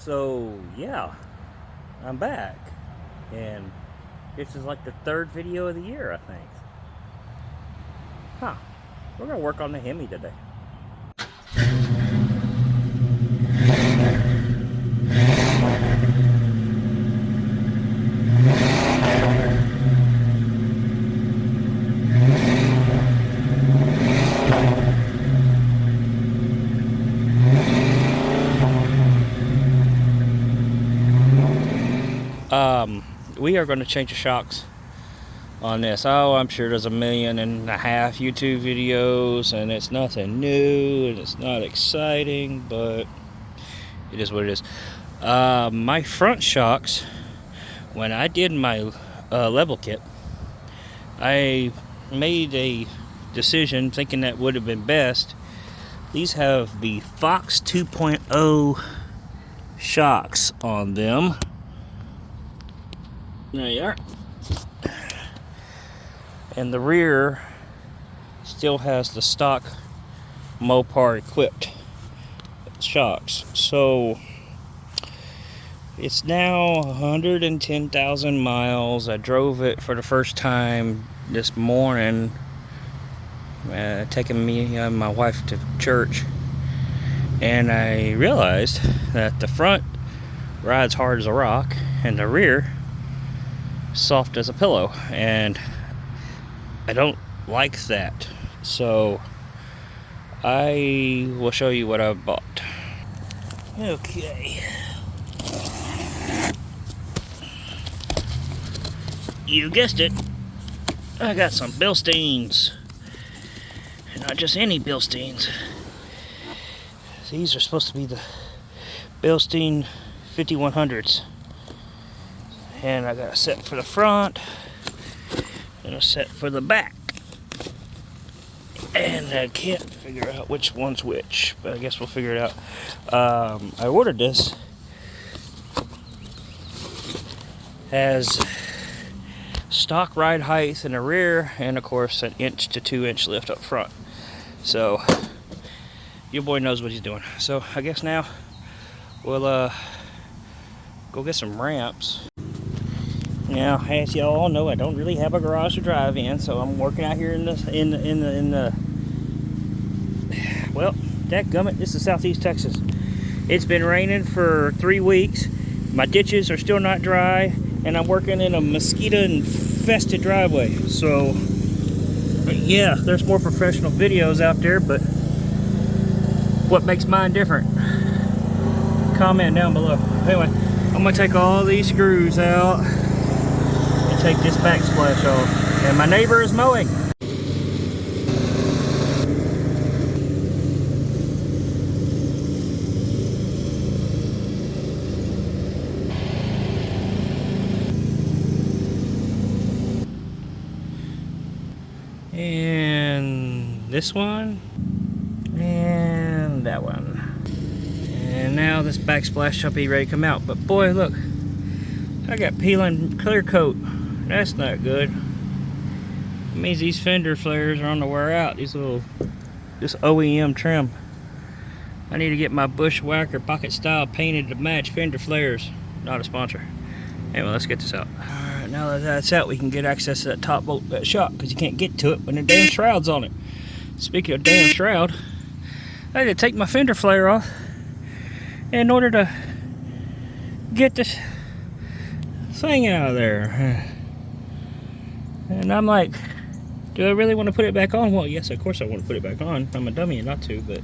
So yeah, I'm back, and this is like the third video of the year, I think. Huh? We're gonna work on the Hemi today. We are going to change the shocks on this. Oh, I'm sure there's 1.5 million YouTube videos, and it's nothing new, and it's not exciting, but it is what it is. My front shocks, when I did my level kit, I made a decision thinking that would have been best. These have the Fox 2.0 shocks on them. There you are. And the rear still has the stock Mopar equipped shocks. So it's now 110,000 miles. I drove it for the first time this morning, taking me and my wife to church, and I realized that the front rides hard as a rock and the rear soft as a pillow, and I don't like that. So I will show you what I bought. Okay, you guessed it, I got some Bilsteins, and not just any Bilsteins. These are supposed to be the Bilstein 5100s. And I got a set for the front and a set for the back. And I can't figure out which one's which, but I guess we'll figure it out. I ordered this. Has stock ride height in the rear, and of course an 1 to 2 inch lift up front. So your boy knows what he's doing. So I guess now we'll go get some ramps. Now, as y'all all know, I don't really have a garage to drive in, so I'm working out here in the well, dadgummit, this is Southeast Texas. It's been raining for 3 weeks. My ditches are still not dry, and I'm working in a mosquito-infested driveway. So, yeah, there's more professional videos out there, but what makes mine different? Comment down below. Anyway, I'm gonna take all these screws out. Take this backsplash off, and my neighbor is mowing. And this one, and that one, and now this backsplash shall be ready to come out. But boy, look, I got peeling clear coat. That's not good. It means these fender flares are on the wear out. This OEM trim. I need to get my Bushwhacker pocket style painted to match fender flares. Not a sponsor. Anyway, let's get this out. Alright, now that that's out, we can get access to that top bolt, that shock, because you can't get to it when the damn shroud's on it. Speaking of damn shroud, I had to take my fender flare off in order to get this thing out of there. And I'm like, do I really want to put it back on? Well, yes, of course I want to put it back on. I'm a dummy not to, but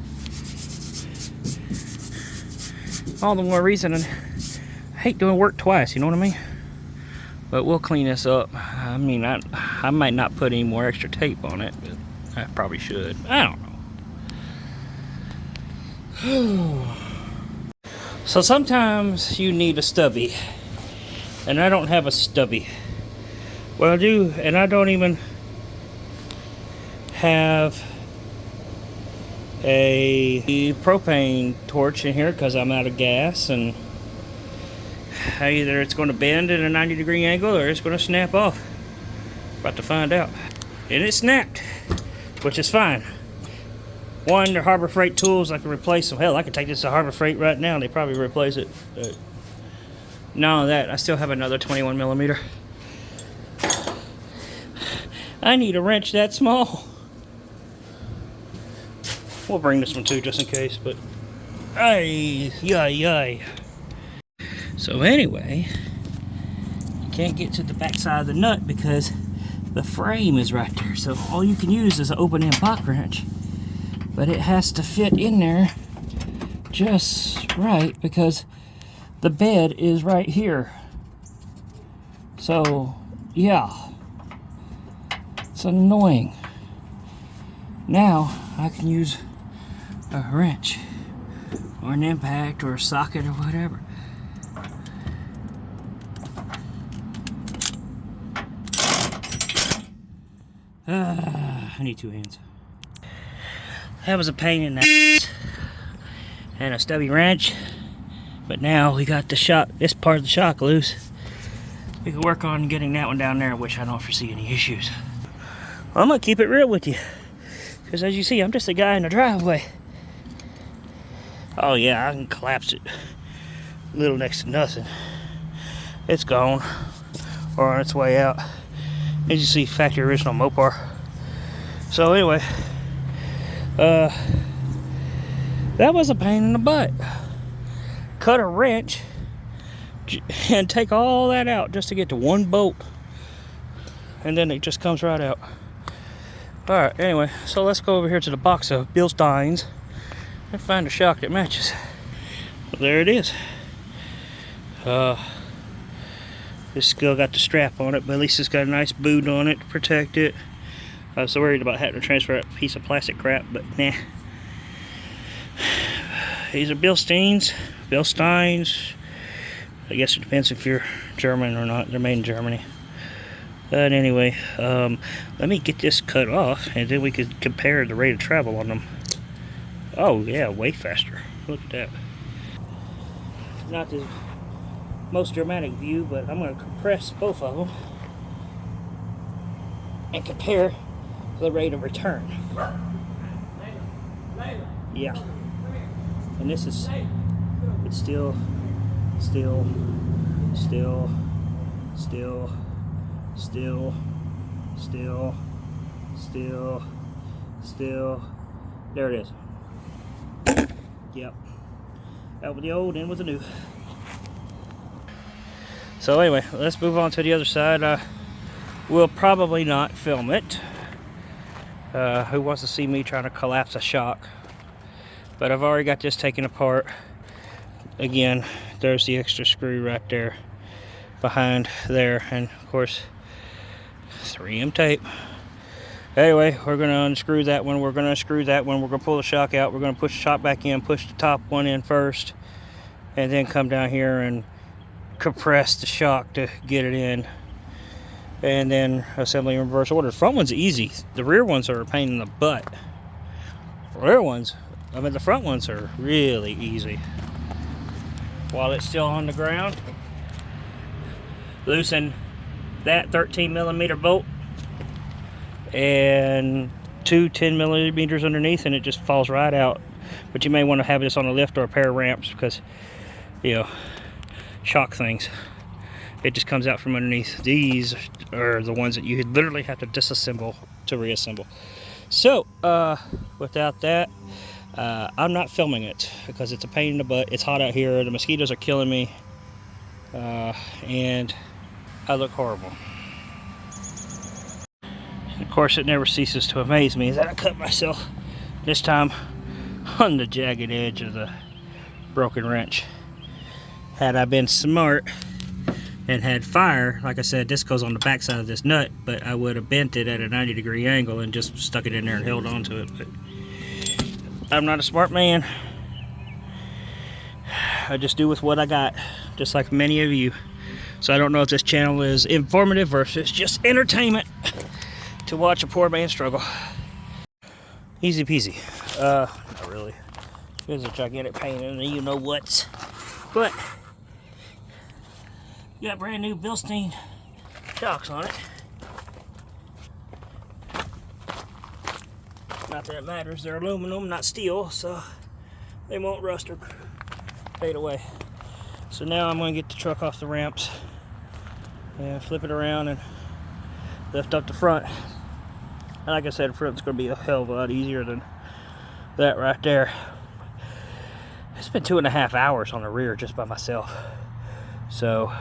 all the more reason. I hate doing work twice, you know what I mean? But we'll clean this up. I mean, I might not put any more extra tape on it, but I probably should. I don't know. So sometimes you need a stubby, and I don't have a stubby. Well, I do, and I don't even have a propane torch in here because I'm out of gas, and either it's going to bend at a 90-degree angle or it's going to snap off. About to find out. And it snapped, which is fine. One, they're Harbor Freight tools. I can replace them. Hell, I could take this to Harbor Freight right now and they probably replace it. But none of that. I still have another 21 millimeter. I need a wrench that small. We'll bring this one too, just in case, but ay, yay. So anyway, you can't get to the back side of the nut because the frame is right there. So all you can use is an open-end box wrench, but it has to fit in there just right because the bed is right here. So yeah, it's annoying. Now I can use a wrench or an impact or a socket or whatever. I need two hands. That was a pain in the and a stubby wrench, but now we got the shock, this part of the shock loose. We can work on getting that one down there, which I don't foresee any issues. I'm gonna keep it real with you, because as you see, I'm just a guy in the driveway. Oh yeah, I can collapse it. Little next to nothing. It's gone, or on its way out. As you see, factory original Mopar. So anyway, that was a pain in the butt. Cut a wrench and take all that out just to get to one bolt, and then it just comes right out. All right, anyway, so let's go over here to the box of Bilsteins and find a shock that matches. Well, there it is. It's still got the strap on it, but at least it's got a nice boot on it to protect it. I was so worried about having to transfer that piece of plastic crap, but nah. These are Bilsteins. I guess it depends if you're German or not. They're made in Germany. But anyway, let me get this cut off, and then we could compare the rate of travel on them. Oh yeah, way faster. Look at that. Not the most dramatic view, but I'm going to compress both of them and compare the rate of return. Yeah. And this is, it's still. There it is. Yep. Out with the old, in with the new. So anyway, let's move on to the other side. We'll probably not film it. Who wants to see me trying to collapse a shock? But I've already got this taken apart. Again, there's the extra screw right there behind there, and of course 3M tape. Anyway, we're going to unscrew that one. We're going to unscrew that one. We're going to pull the shock out. We're going to push the shock back in, push the top one in first, and then come down here and compress the shock to get it in, and then assembly in reverse order. The front one's easy. The rear ones are a pain in the butt. The front ones are really easy. While it's still on the ground, loosen that 13 millimeter bolt and two 10 millimeters underneath, and it just falls right out. But you may want to have this on a lift or a pair of ramps, because shock things, it just comes out from underneath. These are the ones that you literally have to disassemble to reassemble. So without that, I'm not filming it because it's a pain in the butt. It's hot out here. The mosquitoes are killing me, and I look horrible. And of course, it never ceases to amaze me that I cut myself, this time on the jagged edge of the broken wrench. Had I been smart and had fire, like I said, this goes on the back side of this nut, but I would have bent it at a 90-degree angle and just stuck it in there and held on to it. But I'm not a smart man. I just do with what I got, just like many of you. So I don't know if this channel is informative or if it's just entertainment to watch a poor man struggle. Easy peasy. Not really. There's a gigantic pain in the you-know-whats. But you got brand new Bilstein shocks on it. Not that it matters. They're aluminum, not steel, so they won't rust or fade away. So now I'm going to get the truck off the ramps and flip it around and lift up the front. And like I said, the front's going to be a hell of a lot easier than that right there. I spent 2.5 hours on the rear just by myself. So,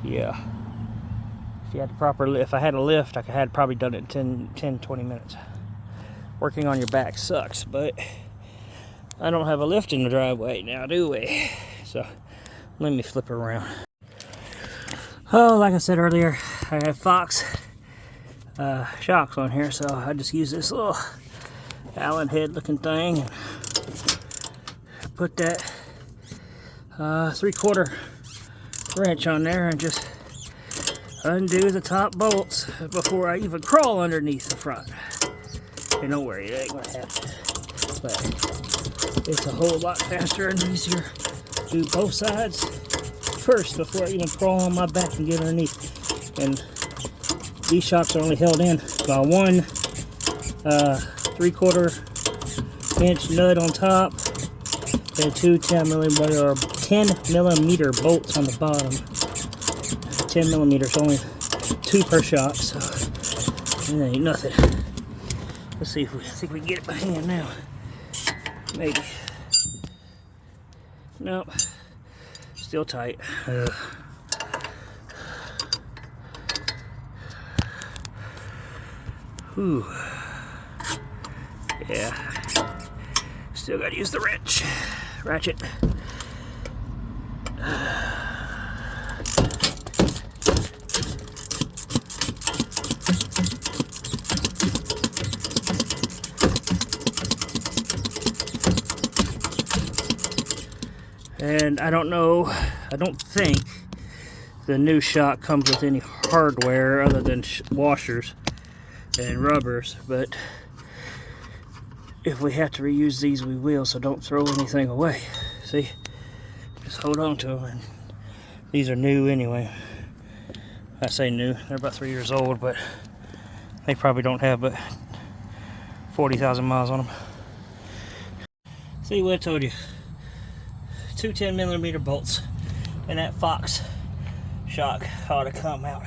yeah. If you had the proper lift, if I had a lift, I had probably done it in 10-20 minutes. Working on your back sucks, but I don't have a lift in the driveway now, do we? So, let me flip it around. Oh, like I said earlier, I have Fox shocks on here, so I just use this little Allen head looking thing and put that 3/4 wrench on there and just undo the top bolts before I even crawl underneath the front. And don't worry, it ain't gonna happen. But it's a whole lot faster and easier to do both sides first before I even crawl on my back and get underneath. And these shocks are only held in by one 3/4 inch nut on top and two 10 millimeter bolts on the bottom. 10 millimeters, only 2 per shock, so it ain't nothing. Let's see if I think we can get it by hand now. Maybe. Nope. Still tight. Whew. Yeah. Still gotta use the wrench. Ratchet. And I don't think the new shock comes with any hardware other than washers and rubbers, but if we have to reuse these, we will, so don't throw anything away. See? Just hold on to them. And these are new anyway. I say new, they're about 3 years old, but they probably don't have but 40,000 miles on them. See what I told you? 2 10 millimeter bolts, and that Fox shock ought to come out.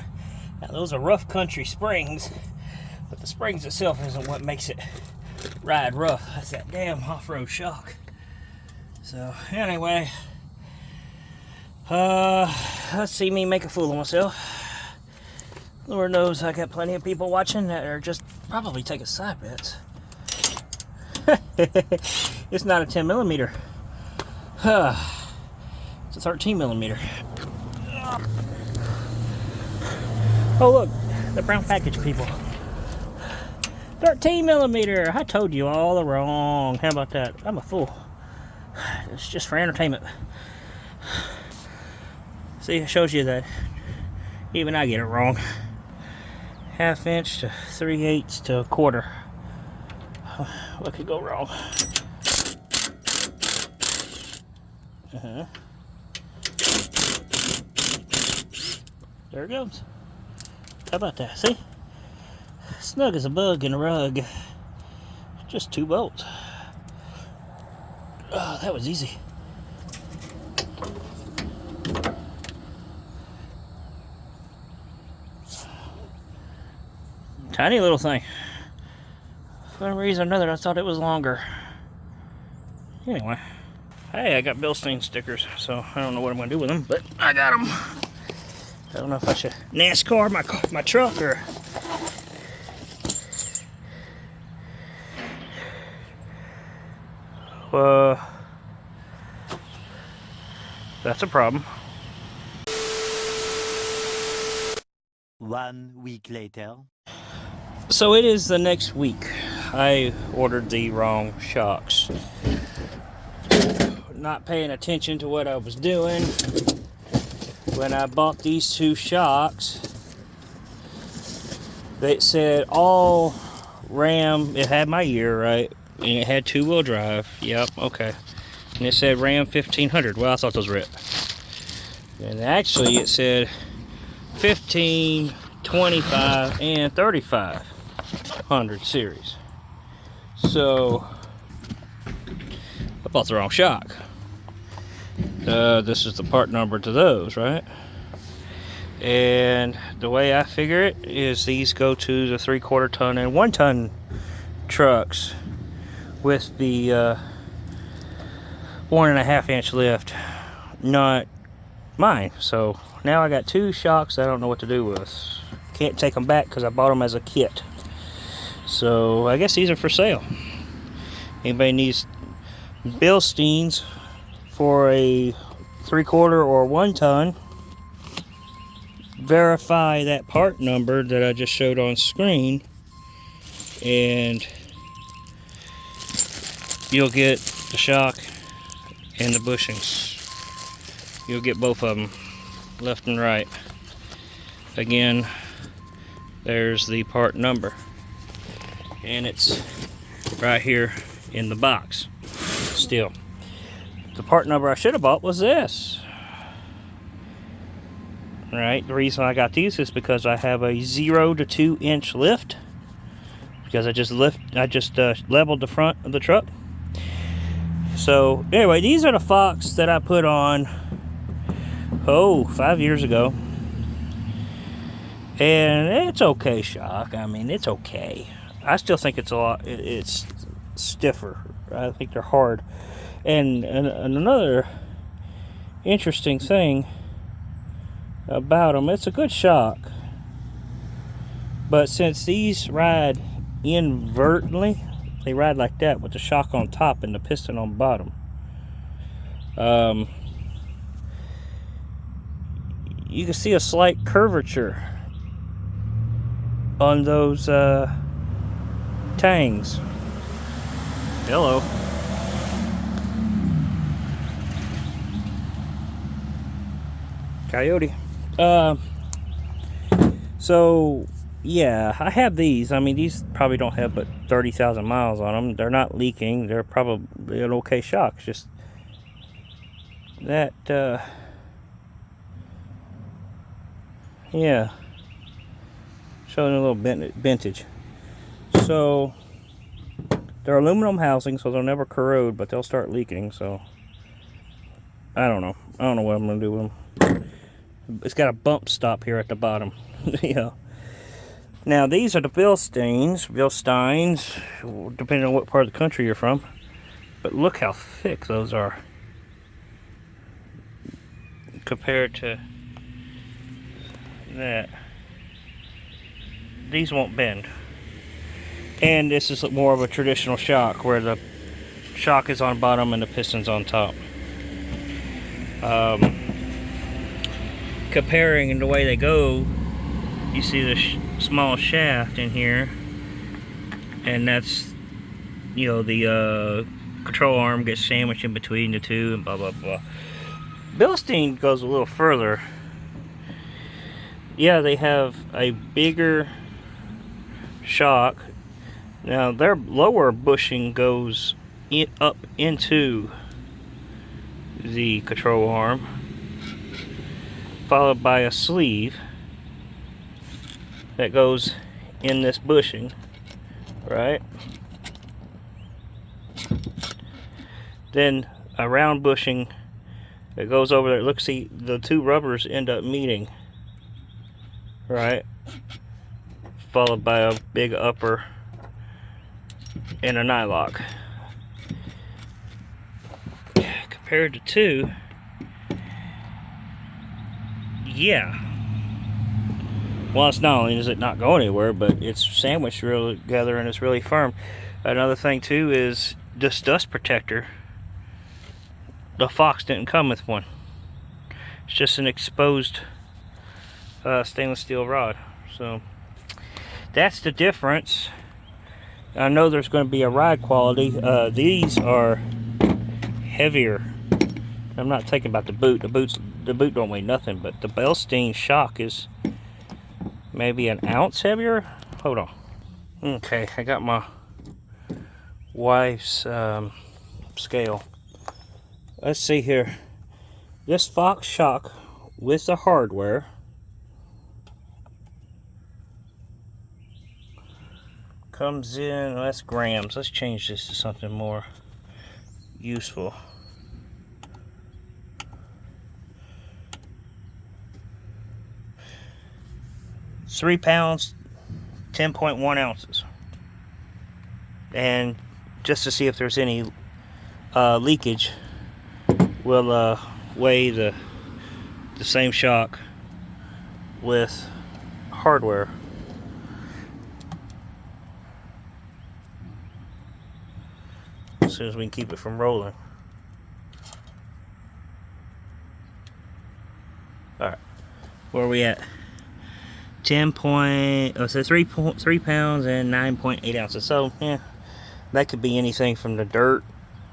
Now those are rough country springs, but the springs itself isn't what makes it ride rough. That's that damn off-road shock. So anyway, let's see me make a fool of myself. Lord knows I got plenty of people watching that are just probably taking side bets. It's not a 10 millimeter. It's a 13 millimeter. Oh look, the brown package people. 13 millimeter. I told you all wrong. How about that? I'm a fool. It's just for entertainment. See, it shows you that even I get it wrong. 1/2 inch to 3/8 to 1/4. What could go wrong? There it goes. How about that? See? Snug as a bug in a rug. Just 2 bolts. Oh, that was easy. Tiny little thing. For some reason or another, I thought it was longer. Anyway. Hey, I got Bilstein stickers, so I don't know what I'm going to do with them, but I got them. I don't know if I should NASCAR my truck or... that's a problem. 1 week later. So it is the next week. I ordered the wrong shocks. Not paying attention to what I was doing. When I bought these 2 shocks, they said all Ram, it had my year, right? And it had 2-wheel drive. Yep, okay. And it said Ram 1500. Well, I thought those were it. And actually it said 15, 25, and 3500 series. So I bought the wrong shock. This is the part number to those, right? And the way I figure it is these go to the 3/4 ton and 1 ton trucks with the 1.5 inch lift, not mine. So now I got 2 shocks I don't know what to do with. Can't take them back because I bought them as a kit. So I guess these are for sale. Anybody needs Bilsteins for a 3/4 or 1 ton, verify that part number that I just showed on screen, and you'll get the shock and the bushings. You'll get both of them, left and right. Again, there's the part number, and it's right here in the box still. The part number I should have bought was this. Right, the reason I got these is because I have a 0 to 2 inch lift, because I just leveled the front of the truck. So anyway, these are the Fox that I put on 5 years ago, and it's okay shock. I mean, it's okay. I still think it's stiffer. I think they're hard. And another interesting thing about them, it's a good shock, but since these ride invertly, they ride like that with the shock on top and the piston on bottom. You can see a slight curvature on those tangs. Hello. Coyote. So yeah, I have these. I mean, these probably don't have but 30,000 miles on them. They're not leaking. They're probably an okay shock. It's just that yeah, showing a little vintage. So they're aluminum housing, so they'll never corrode, but they'll start leaking. So I don't know what I'm gonna do with them. It's got a bump stop here at the bottom. Yeah. Now these are the Bilsteins, depending on what part of the country you're from. But look how thick those are compared to that. These won't bend. And this is more of a traditional shock, where the shock is on bottom and the piston's on top. Comparing in the way they go, you see the small shaft in here, and that's, you know, the control arm gets sandwiched in between the two, and blah blah blah. Bilstein goes a little further. Yeah, they have a bigger shock. Now their lower bushing goes up into the control arm, followed by a sleeve that goes in this bushing, right? Then a round bushing that goes over there. Look, see, the two rubbers end up meeting, right? Followed by a big upper and a nylock. Compared to two, yeah. Well, it's not only does it not go anywhere, but it's sandwiched really together and it's really firm. Another thing too is this dust protector. The Fox didn't come with one. It's just an exposed stainless steel rod. So that's the difference. I know there's going to be a ride quality. These are heavier. I'm not talking about the boot. The boot don't weigh nothing, but the Bilstein shock is maybe an ounce heavier. Hold on. Okay, I got my wife's scale. Let's see here. This Fox shock with the hardware comes in, well, that's grams. Let's change this to something more useful. It's 3 pounds, 10.1 ounces. And just to see if there's any leakage, we'll weigh the same shock with hardware. As soon as we can keep it from rolling. Alright, where are we at? 3 pounds and 9.8 ounces. So yeah, that could be anything from the dirt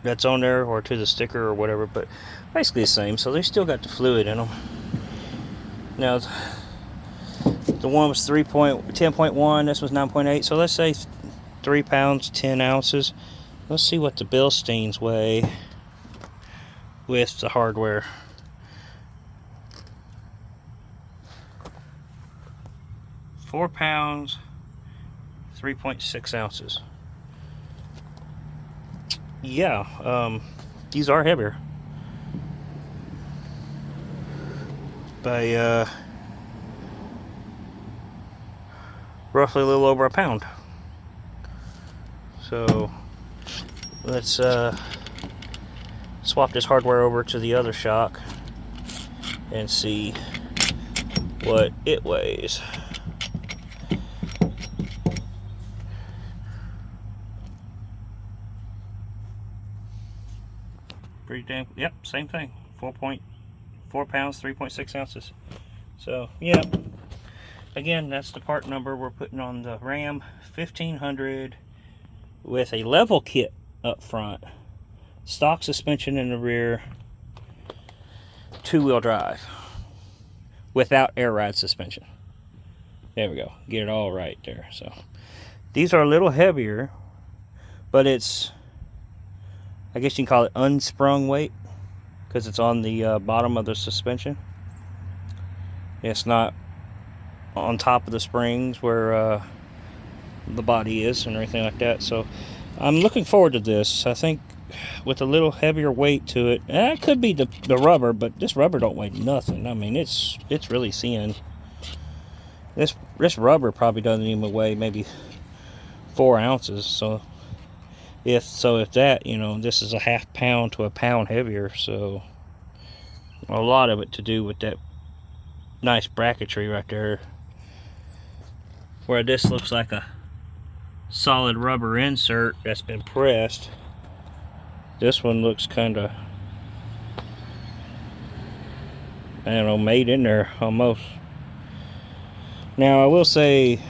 that's on there or to the sticker or whatever, but basically the same. So they still got the fluid in them. Now the one was 10.1, this was 9.8, so let's say 3 pounds 10 ounces. Let's see what the Bilsteins weigh with the hardware. Four pounds 3.6 ounces. Yeah, these are heavier by roughly a little over a pound. So let's swap this hardware over to the other shock and see what it weighs. Pretty damn, yep, same thing. 4 pounds, 3.6 ounces. So, yeah. Again, that's the part number we're putting on the Ram 1500 with a level kit up front, stock suspension in the rear, 2-wheel drive without air ride suspension. There we go. Get it all right there. So, these are a little heavier, but it's, I guess you can call it unsprung weight because it's on the bottom of the suspension. It's not on top of the springs where the body is and everything like that. So I'm looking forward to this. I think with a little heavier weight to it, it could be the rubber, but this rubber don't weigh nothing. I mean, it's really thin. This rubber probably doesn't even weigh maybe 4 ounces. So if that, you know, this is a ½ pound to a pound heavier. So a lot of it to do with that nice bracketry right there, where this looks like a solid rubber insert that's been pressed. This one looks kind of, I don't know, made in there almost. Now I will say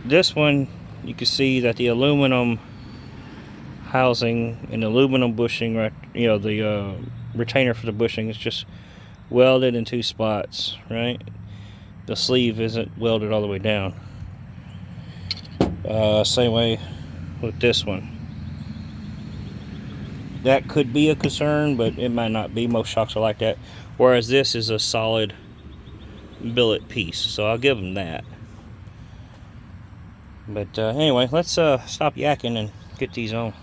this one, you can see that the aluminum housing and aluminum bushing, right, you know, the retainer for the bushing is just welded in 2 spots, right? The sleeve isn't welded all the way down. Same way with this one. That could be a concern, but it might not be. Most shocks are like that. Whereas this is a solid billet piece, so I'll give them that. But anyway, let's stop yakking and get these on.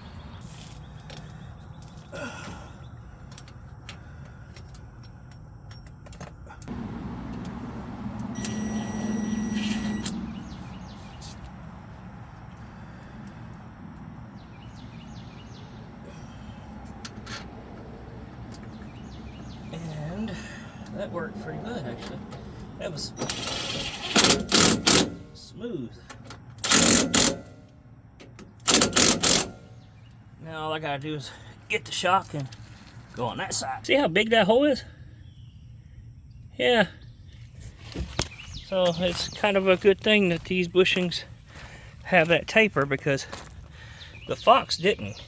And that worked pretty good, actually. That was smooth. Now all I gotta do is get the shock and go on that side. See how big that hole is? Yeah. So it's kind of a good thing that these bushings have that taper, because the Fox didn't.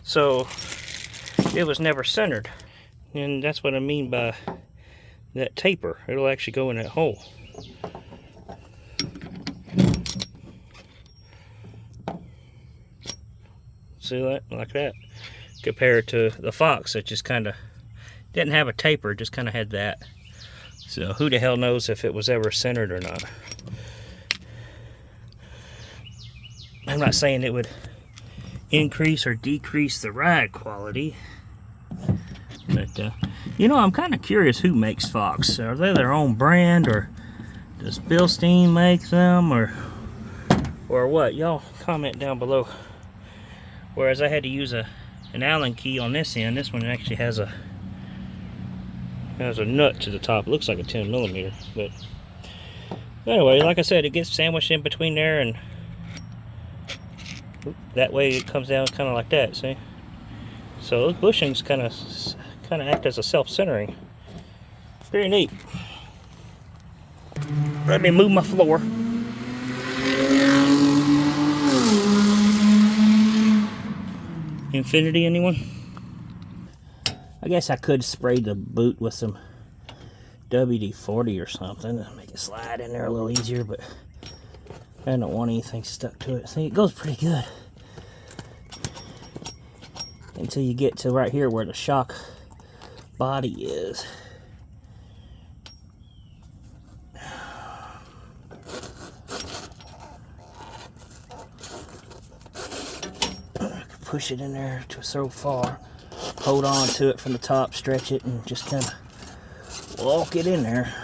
So it was never centered. And that's what I mean by that taper. It'll actually go in that hole. See that? Like that. Compared to the Fox, that just kind of didn't have a taper, just kind of had that. So who the hell knows if it was ever centered or not. I'm not saying it would increase or decrease the ride quality, but you know, I'm kind of curious who makes Fox. Are they their own brand, or does Bilstein make them, or what? Y'all comment down below. Whereas I had to use an Allen key on this end, this one actually has a nut to the top. It looks like a 10mm, but anyway, like I said, it gets sandwiched in between there, and that way it comes down kind of like that. See, so those bushings kind of act as a self-centering. Very neat. Let me move my floor. Infinity, anyone? I guess I could spray the boot with some WD-40 or something to make it slide in there a little easier, but I don't want anything stuck to it. See, it goes pretty good until you get to right here where the shock body is. Push it in there to so far, hold on to it from the top, stretch it, and just kind of walk it in there.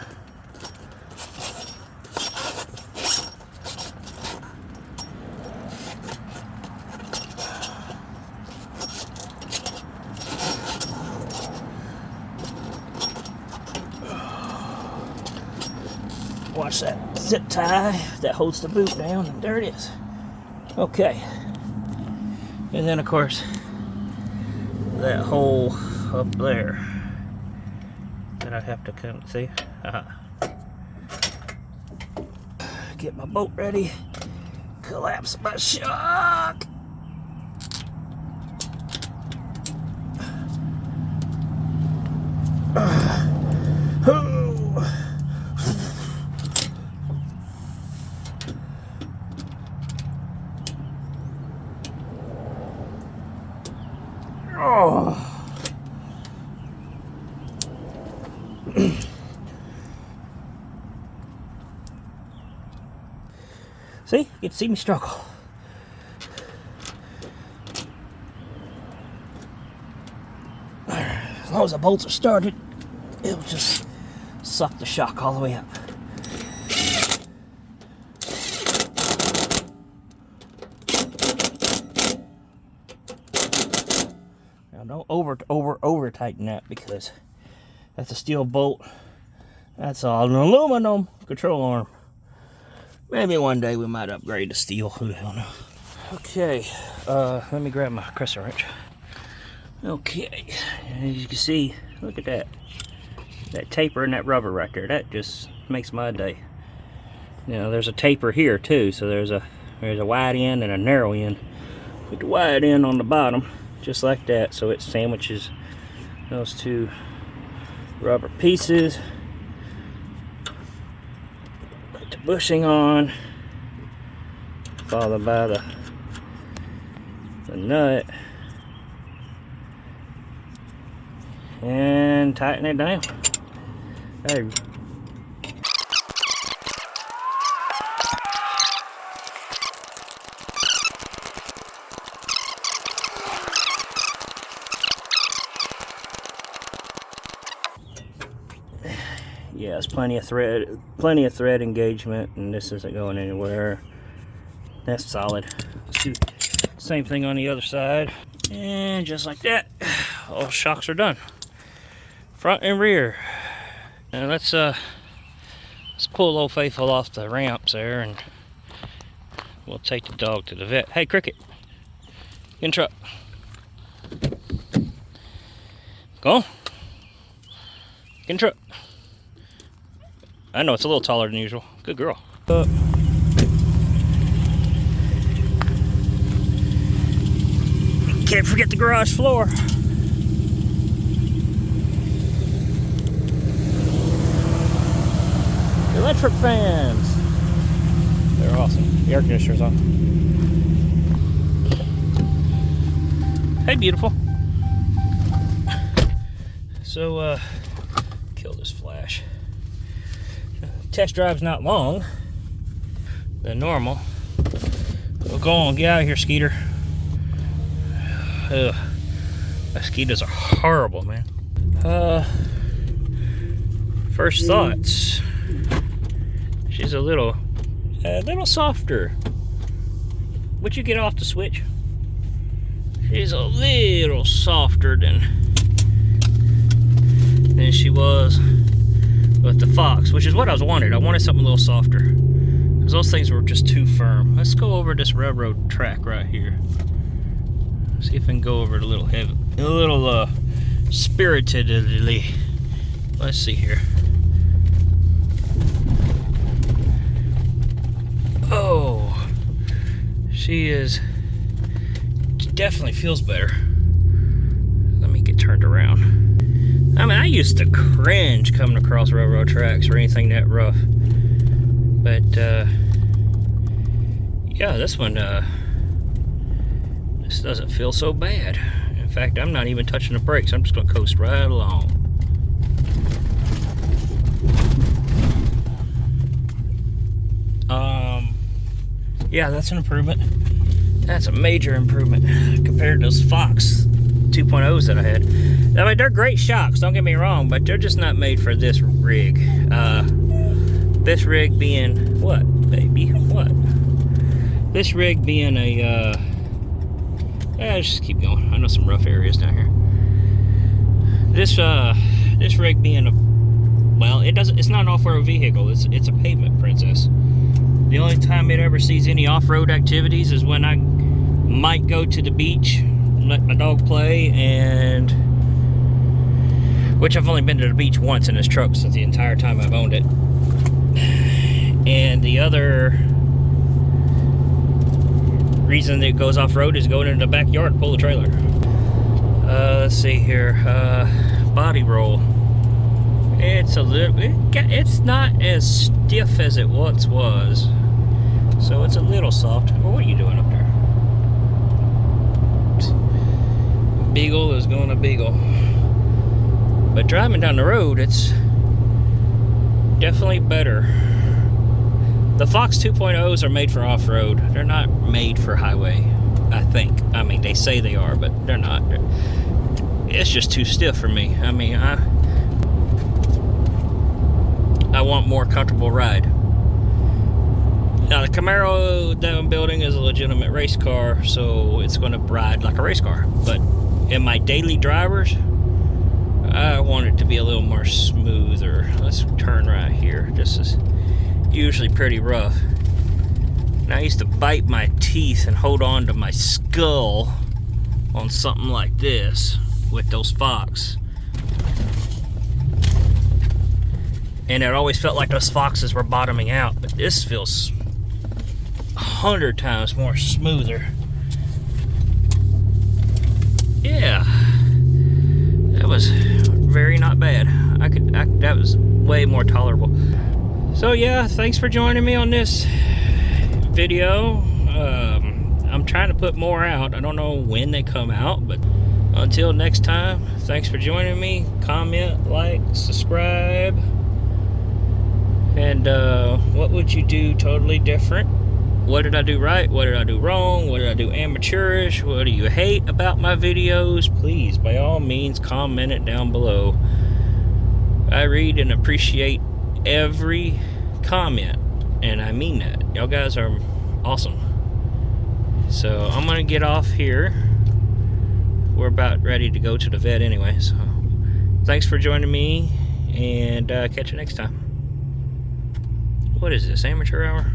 Watch that zip tie that holds the boot down, and there it is. Okay. And then, of course, that hole up there that I have to come see. Get my boat ready. Collapse my shock. Oh. See, you can see me struggle. As long as the bolts are started, it'll just suck the shock all the way up. Now don't over tighten that, because that's a steel bolt. That's all an aluminum control arm. Maybe one day we might upgrade to steel. Who the hell knows? Okay, let me grab my crescent wrench. Okay, as you can see, look at that. That taper and that rubber right there. That just makes my day. Now there's a taper here too, so there's a wide end and a narrow end. With the wide end on the bottom, just like that, so it sandwiches those two rubber pieces. Put the bushing on, followed by the nut, and tighten it down. Hey. Yeah, it's plenty of thread engagement, and this isn't going anywhere. That's solid. Let's do the same thing on the other side, and just like that, all shocks are done, front and rear. Now let's pull Old Faithful off the ramps there, and we'll take the dog to the vet. Hey, Cricket, get in the truck. Go on. Get in the truck. I know it's a little taller than usual. Good girl. Can't forget the garage floor. Electric fans. They're awesome. The air conditioner's on. Hey, beautiful. So, kill this flash. Test drive's not long than normal. We'll go on, get out of here, Skeeter. Ugh. Mosquitoes are horrible, man. First thoughts. She's a little softer. Would you get off the switch? She's a little softer than she was with the Fox, which is what I was wanted. I wanted something a little softer because those things were just too firm. Let's go over this railroad track right here. See if I can go over it a little heavy, a little spiritedly. Let's see here. Oh, she definitely feels better. Let me get turned around. I mean, I used to cringe coming across railroad tracks or anything that rough. But, yeah, this one, this doesn't feel so bad. In fact, I'm not even touching the brakes. I'm just going to coast right along. Yeah, that's an improvement. That's a major improvement compared to those Fox 2.0s that I had. I mean, they're great shocks, don't get me wrong, but they're just not made for this rig. This rig being, what, baby, what? This rig being a, let's just keep going. I know some rough areas down here. This rig being a, well, it's not an off-road vehicle, it's a pavement princess. The only time it ever sees any off-road activities is when I might go to the beach and let my dog play, and which I've only been to the beach once in this truck since the entire time I've owned it. And the other reason that it goes off-road is going into the backyard and pull the trailer. Let's see here. Body roll. It's a little, it's not as stiff as it once was. So it's a little soft. Well, what are you doing up there? Beagle is going to beagle. But driving down the road, it's definitely better. The Fox 2.0s are made for off-road. They're not made for highway, I think. I mean, they say they are, but they're not. It's just too stiff for me. I mean, I want more comfortable ride. Now the Camaro that I'm building is a legitimate race car, so it's going to ride like a race car. But in my daily drivers, I want it to be a little more smoother. Let's turn right here. This is usually pretty rough. And I used to bite my teeth and hold on to my skull on something like this with those Fox. And it always felt like those Foxes were bottoming out, but this feels 100 times more smoother. Yeah, that was very not bad. That was way more tolerable. So yeah, thanks for joining me on this video. I'm trying to put more out. I don't know when they come out, but until next time, thanks for joining me. Comment, like, subscribe. And what would you do totally different? What did I do right? What did I do wrong? What did I do amateurish? What do you hate about my videos? Please, by all means, comment it down below. I read and appreciate every comment, and I mean that. Y'all guys are awesome. So I'm gonna get off here. We're about ready to go to the vet anyway, so thanks for joining me, and catch you next time. What is this, amateur hour?